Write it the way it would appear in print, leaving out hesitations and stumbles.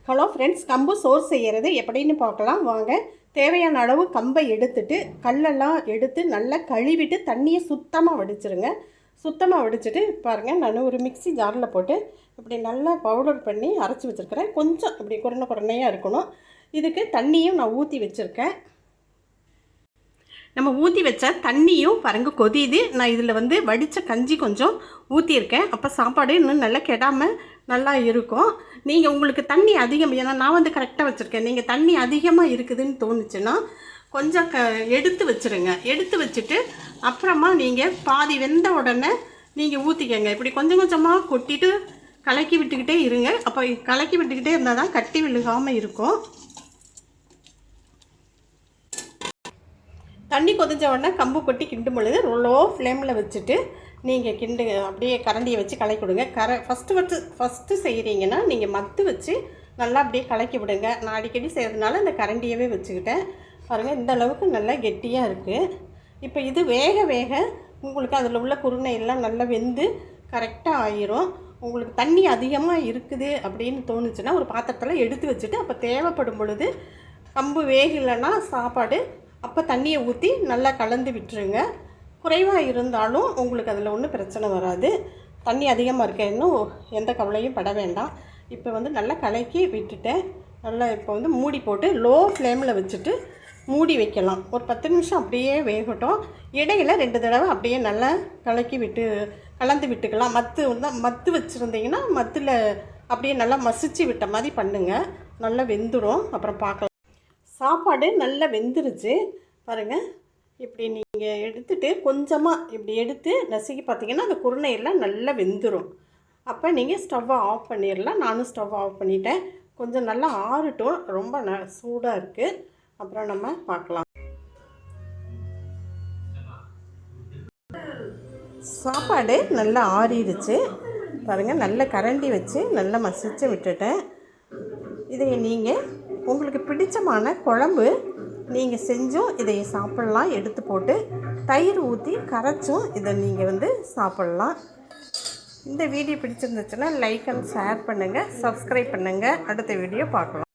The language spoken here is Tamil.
ஹலோ ஃப்ரெண்ட்ஸ், கம்பு சோறு செய்கிறது எப்படின்னு பார்க்கலாம் வாங்க. தேவையான அளவு கம்பை எடுத்துட்டு கல்லெல்லாம் எடுத்து நல்லா கழுவிட்டு தண்ணியை சுத்தமாக வடிச்சிருங்க. சுத்தமாக வடிச்சிட்டு பாருங்கள், நான் ஒரு மிக்ஸி ஜாரில் போட்டு இப்படி நல்லா பவுடர் பண்ணி அரைச்சி வச்சுருக்கிறேன். கொஞ்சம் இப்படி குறையாக இருக்கணும். இதுக்கு தண்ணியும் நான் ஊற்றி வச்சுருக்கேன். நம்ம ஊற்றி வச்ச தண்ணியும் பாருங்கள் கொதியுது. நான் இதில் வடித்த கஞ்சி கொஞ்சம் ஊற்றியிருக்கேன். அப்போ சாப்பாடு இன்னும் நல்லா கெடாமல் நல்லா இருக்கும். நீங்கள் உங்களுக்கு தண்ணி அதிகம், ஏன்னா நான் கரெக்டாக வச்சுருக்கேன். நீங்கள் தண்ணி அதிகமாக இருக்குதுன்னு தோணுச்சுன்னா கொஞ்சம் எடுத்து வச்சுருங்க. எடுத்து வச்சுட்டு அப்புறமா நீங்கள் பாதி வெந்த உடனே நீங்கள் ஊற்றிக்கங்க. இப்படி கொஞ்சம் கொஞ்சமாக கொட்டிட்டு கலக்கி விட்டுக்கிட்டே இருங்க. அப்போ கலக்கி விட்டுக்கிட்டே இருந்தால் தான் கட்டி விழுகாமல் இருக்கும். தண்ணி கொதிஞ்ச உடனே கம்பு கொட்டி கிண்டும் பொழுது லோ ஃப்ளேமில் வச்சுட்டு நீங்கள் அப்படியே கரண்டியை வச்சு கலக்கி விடுங்க. ஃபஸ்ட்டு செய்கிறீங்கன்னா நீங்கள் மத்து வச்சு நல்லா அப்படியே கலக்கி விடுங்க. நான் அடிக்கடி செய்கிறதுனால இந்த கரண்டியவே வச்சுக்கிட்டேன். பாருங்கள், இந்த அளவுக்கு நல்லா கெட்டியாக இருக்குது. இப்போ இது வேக வேக உங்களுக்கு அதில் உள்ள குருணை எல்லாம் நல்லா வெந்து கரெக்டாக ஆயிரும். உங்களுக்கு தண்ணி அதிகமாக இருக்குது அப்படின்னு தோணுச்சுன்னா ஒரு பாத்திரத்தில் எடுத்து வச்சுட்டு அப்போ தேவைப்படும் பொழுது கம்பு வேகலைன்னா சாப்பாடு அப்போ தண்ணியை ஊற்றி நல்லா கலந்து விட்டுருங்க. குறைவாக இருந்தாலும் உங்களுக்கு அதில் ஒன்றும் பிரச்சனை வராது. தண்ணி அதிகமாக இருக்க இன்னும் எந்த கவலையும் பட வேண்டாம். இப்போ நல்லா கலக்கி விட்டுட்டேன். நல்லா இப்போ மூடி போட்டு லோ ஃப்ளேமில் வச்சுட்டு மூடி வைக்கலாம். ஒரு 10 நிமிஷம் அப்படியே வேகட்டும். இடையில் 2 தடவை அப்படியே நல்லா கலந்து விட்டுக்கலாம். மத்து வச்சுருந்தீங்கன்னா மத்தில் அப்படியே நல்லா மசிச்சு விட்ட மாதிரி பண்ணுங்கள். நல்லா வெந்துடும். அப்புறம் பார்க்கலாம். சாப்பாடு நல்லா வெந்துருச்சு பாருங்கள். இப்படி நீங்கள் எடுத்துகிட்டு கொஞ்சமாக இப்படி எடுத்து நசுக்கி பார்த்தீங்கன்னா அந்த குருணையெல்லாம் நல்லா வெந்துடும். அப்போ நீங்கள் ஸ்டவ்வை ஆஃப் பண்ணிடலாம். நானும் ஸ்டவ்வை ஆஃப் பண்ணிட்டேன். கொஞ்சம் நல்லா ஆறட்டும். ரொம்ப சூடாக இருக்குது. அப்புறம் நம்ம பார்க்கலாம். சாப்பாடு நல்லா ஆறிடுச்சு பாருங்கள். நல்ல கரண்டி வச்சு நல்லா மசிச்சு விட்டுட்டேன். இதை நீங்கள் உங்களுக்கு பிடிச்சமான குழம்பு நீங்கள் செஞ்சும் இதை சாப்பிட்லாம். எடுத்து போட்டு தயிர் ஊற்றி கரைச்சும் இதை நீங்கள் சாப்பிட்லாம். இந்த வீடியோ பிடிச்சிருந்துச்சுன்னா லைக் அண்ட் ஷேர் பண்ணுங்கள், சப்ஸ்கிரைப் பண்ணுங்கள். அடுத்த வீடியோ பார்க்கலாம்.